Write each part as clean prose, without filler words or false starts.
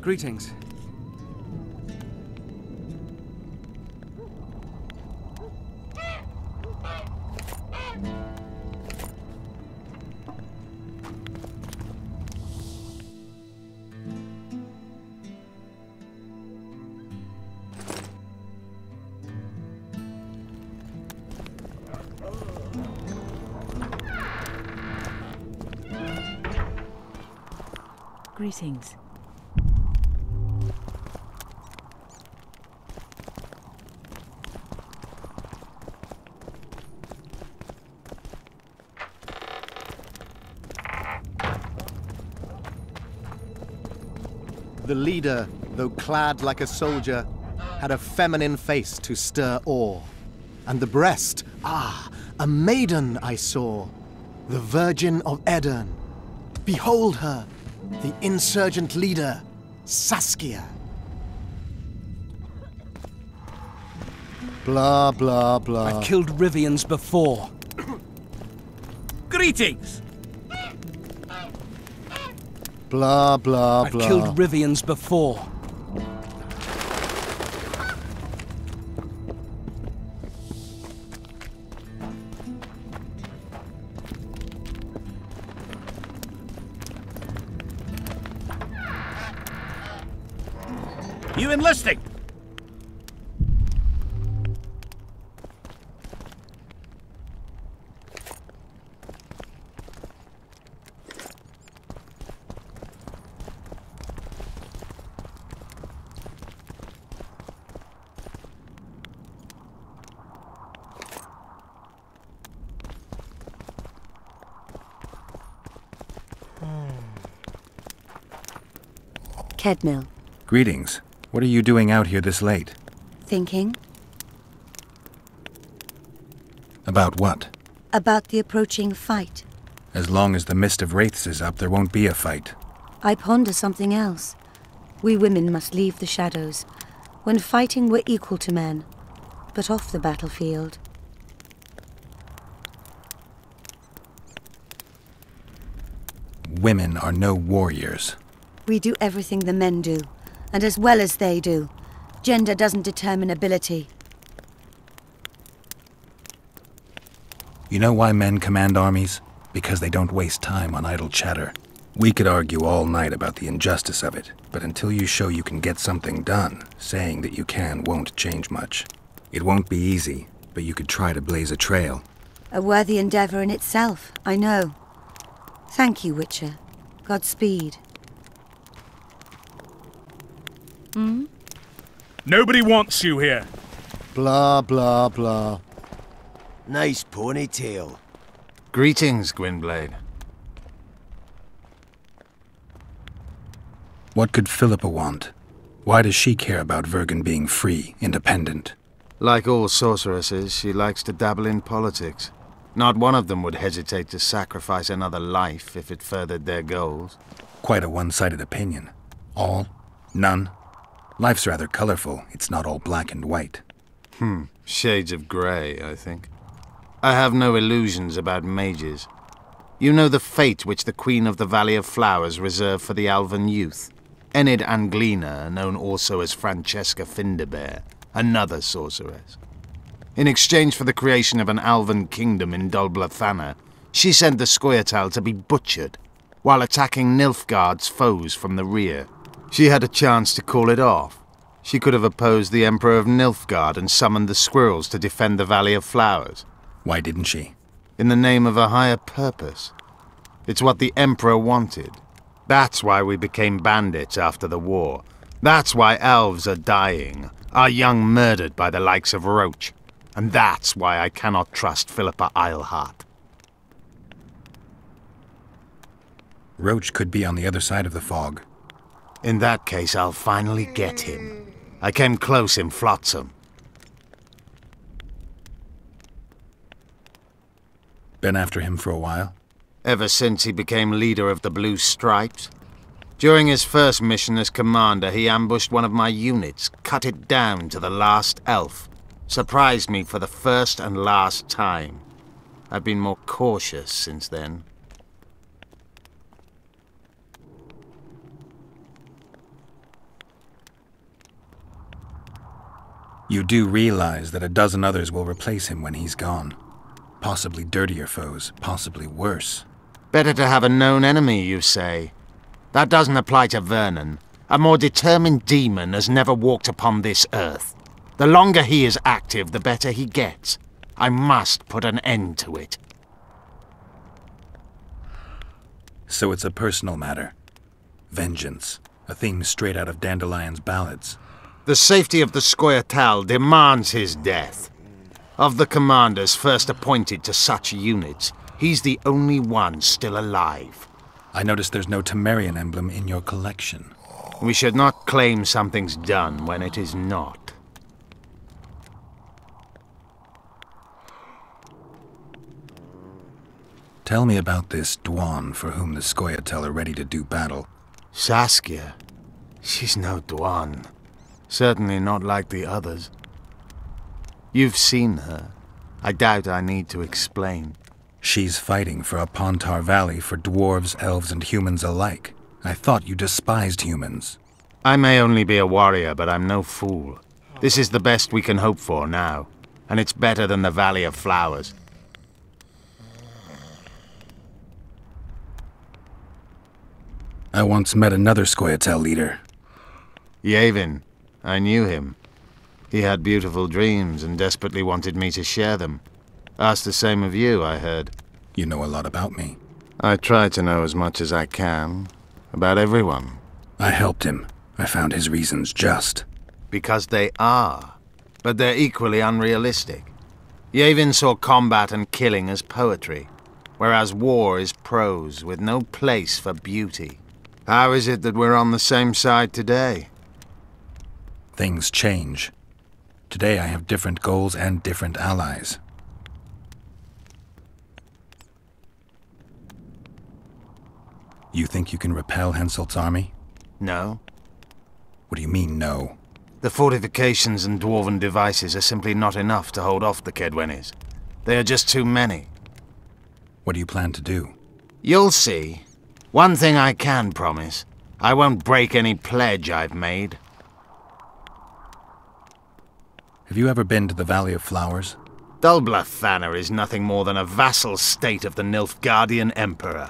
Greetings. Greetings. The leader, though clad like a soldier, had a feminine face to stir awe. And the breast, a maiden I saw, the Virgin of Edern. Behold her, the insurgent leader, Saskia. Blah, blah, blah. I've killed Rivians before. Greetings! Blah, blah, I've blah. killed Rivians before. You enlisting? Kedmil. Greetings. What are you doing out here this late? Thinking About what? about the approaching fight. As long as the mist of wraiths is up, there won't be a fight. I ponder something else. We women must leave the shadows. When fighting, we're equal to men, but off the battlefield. Women are no warriors. We do everything the men do, and as well as they do. Gender doesn't determine ability. You know why men command armies? Because they don't waste time on idle chatter. We could argue all night about the injustice of it, but until you show you can get something done, saying that you can won't change much. It won't be easy, but you could try to blaze a trail. A worthy endeavor in itself, I know. Thank you, Witcher. Godspeed. Nobody wants you here. Blah, blah, blah. Nice ponytail. Greetings, Gwynblade. What could Philippa want? Why does she care about Vergen being free, independent? Like all sorceresses, she likes to dabble in politics. Not one of them would hesitate to sacrifice another life if it furthered their goals. Quite a one-sided opinion. All? None? Life's rather colorful. It's not all black and white. Shades of grey, I think. I have no illusions about mages. You know the fate which the Queen of the Valley of Flowers reserved for the Alvan youth. Enid Anglina, known also as Francesca Finderbear, another sorceress. In exchange for the creation of an Alvan kingdom in Dol Blathanna, she sent the Scoia'tael to be butchered, while attacking Nilfgaard's foes from the rear. She had a chance to call it off. She could have opposed the Emperor of Nilfgaard and summoned the squirrels to defend the Valley of Flowers. Why didn't she? In the name of a higher purpose. It's what the Emperor wanted. That's why we became bandits after the war. That's why elves are dying, our young murdered by the likes of Roach. And that's why I cannot trust Philippa Eilhart. Roach could be on the other side of the fog. In that case, I'll finally get him. I came close in Flotsam. Been after him for a while? Ever since he became leader of the Blue Stripes. During his first mission as commander, he ambushed one of my units, cut it down to the last elf. Surprised me for the first and last time. I've been more cautious since then. You do realize that a dozen others will replace him when he's gone. Possibly dirtier foes, possibly worse. Better to have a known enemy, you say? That doesn't apply to Vernon. A more determined demon has never walked upon this earth. The longer he is active, the better he gets. I must put an end to it. So it's a personal matter. Vengeance, a theme straight out of Dandelion's ballads. The safety of the Scoia'tael demands his death. Of the commanders first appointed to such units, he's the only one still alive. I notice there's no Temerian emblem in your collection. We should not claim something's done when it is not. Tell me about this Dwan for whom the Scoia'tael are ready to do battle. Saskia? She's no Dwan. Certainly not like the others. You've seen her. I doubt I need to explain. She's fighting for a Pontar Valley for dwarves, elves, and humans alike. I thought you despised humans. I may only be a warrior, but I'm no fool. This is the best we can hope for now, and it's better than the Valley of Flowers. I once met another Scoia'tael leader. Yavin. I knew him. He had beautiful dreams and desperately wanted me to share them. Asked the same of you, I heard. You know a lot about me. I try to know as much as I can. About everyone. I helped him. I found his reasons just. Because they are. But they're equally unrealistic. Yavin saw combat and killing as poetry, whereas war is prose with no place for beauty. How is it that we're on the same side today? Things change. Today I have different goals and different allies. You think you can repel Henselt's army? No. What do you mean, no? The fortifications and dwarven devices are simply not enough to hold off the Kaedwennis. They are just too many. What do you plan to do? You'll see. One thing I can promise. I won't break any pledge I've made. Have you ever been to the Valley of Flowers? Dol Blathanna is nothing more than a vassal state of the Nilfgaardian Emperor.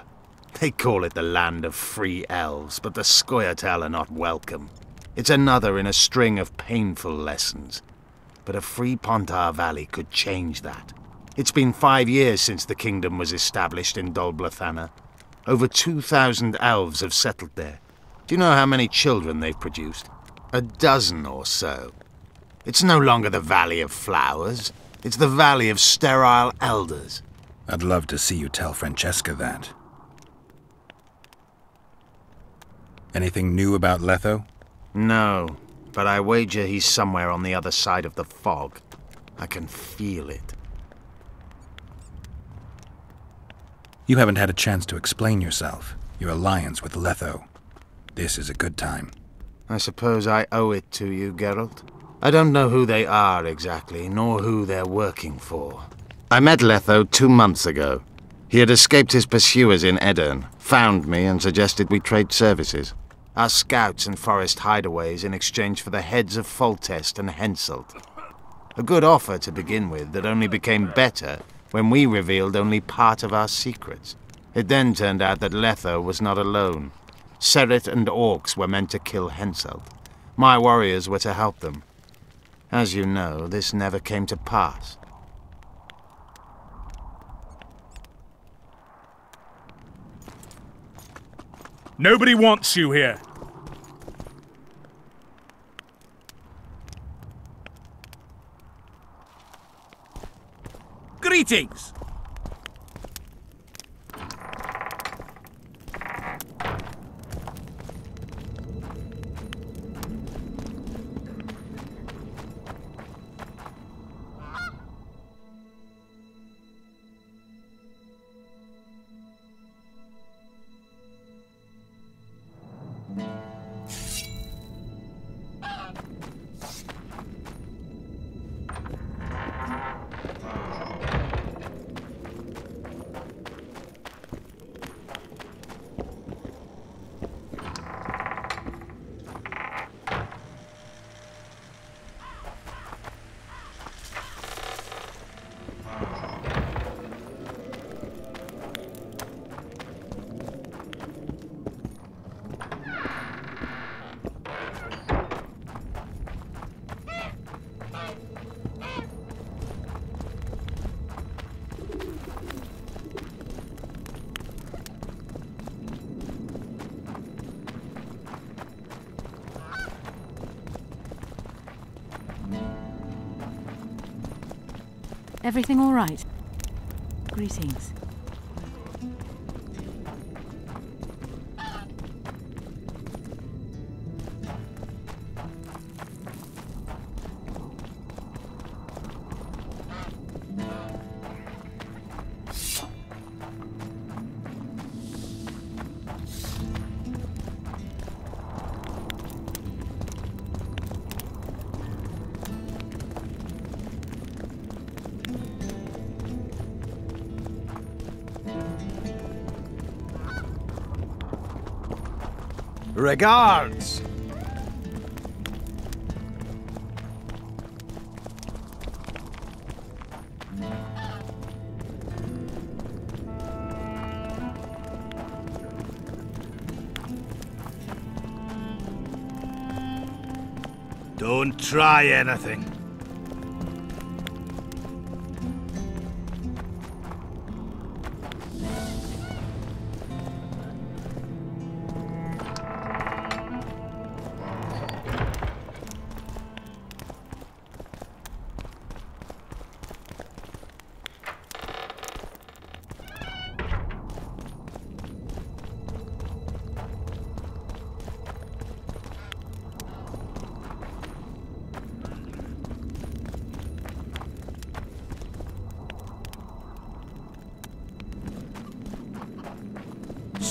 They call it the land of free elves, but the Scoia'tael are not welcome. It's another in a string of painful lessons. But a free Pontar Valley could change that. It's been 5 years since the kingdom was established in Dol Blathanna. Over 2,000 elves have settled there. Do you know how many children they've produced? 12 or so. It's no longer the Valley of Flowers. It's the Valley of Sterile Elders. I'd love to see you tell Francesca that. Anything new about Letho? No, but I wager he's somewhere on the other side of the fog. I can feel it. You haven't had a chance to explain yourself, your alliance with Letho. This is a good time. I suppose I owe it to you, Geralt. I don't know who they are exactly, nor who they're working for. I met Letho 2 months ago. He had escaped his pursuers in Edirn, found me and suggested we trade services. Our scouts and forest hideaways in exchange for the heads of Foltest and Henselt. A good offer to begin with that only became better when we revealed only part of our secrets. It then turned out that Letho was not alone. Serret and orcs were meant to kill Henselt. My warriors were to help them. As you know, this never came to pass. Nobody wants you here. Greetings! Everything all right? Greetings. Regards! Don't try anything.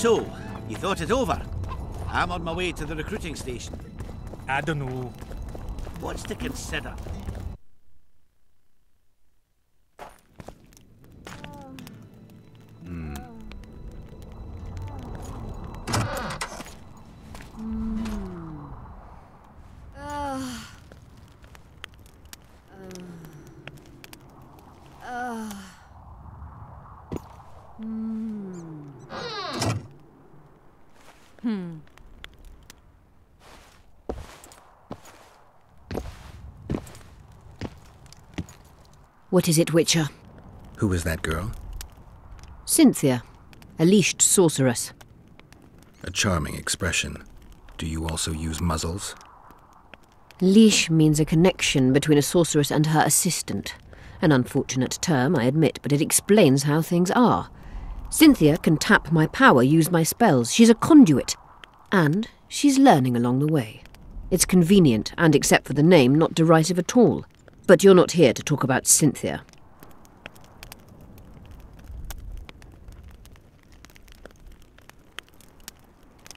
So, you thought it over? I'm on my way to the recruiting station. I don't know. What's to consider? What is it, Witcher? Who is that girl? Cynthia, a leashed sorceress. A charming expression. Do you also use muzzles? Leash means a connection between a sorceress and her assistant. An unfortunate term, I admit, but it explains how things are. Cynthia can tap my power, use my spells. She's a conduit. And she's learning along the way. It's convenient, and except for the name, not derisive at all. But you're not here to talk about Cynthia.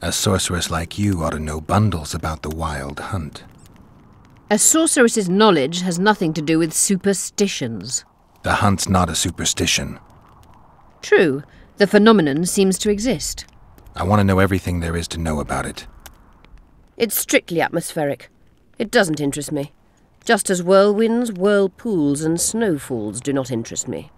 A sorceress like you ought to know bundles about the wild hunt. A sorceress's knowledge has nothing to do with superstitions. The hunt's not a superstition. True, the phenomenon seems to exist. I want to know everything there is to know about it. It's strictly atmospheric. It doesn't interest me. Just as whirlwinds, whirlpools, and snowfalls do not interest me.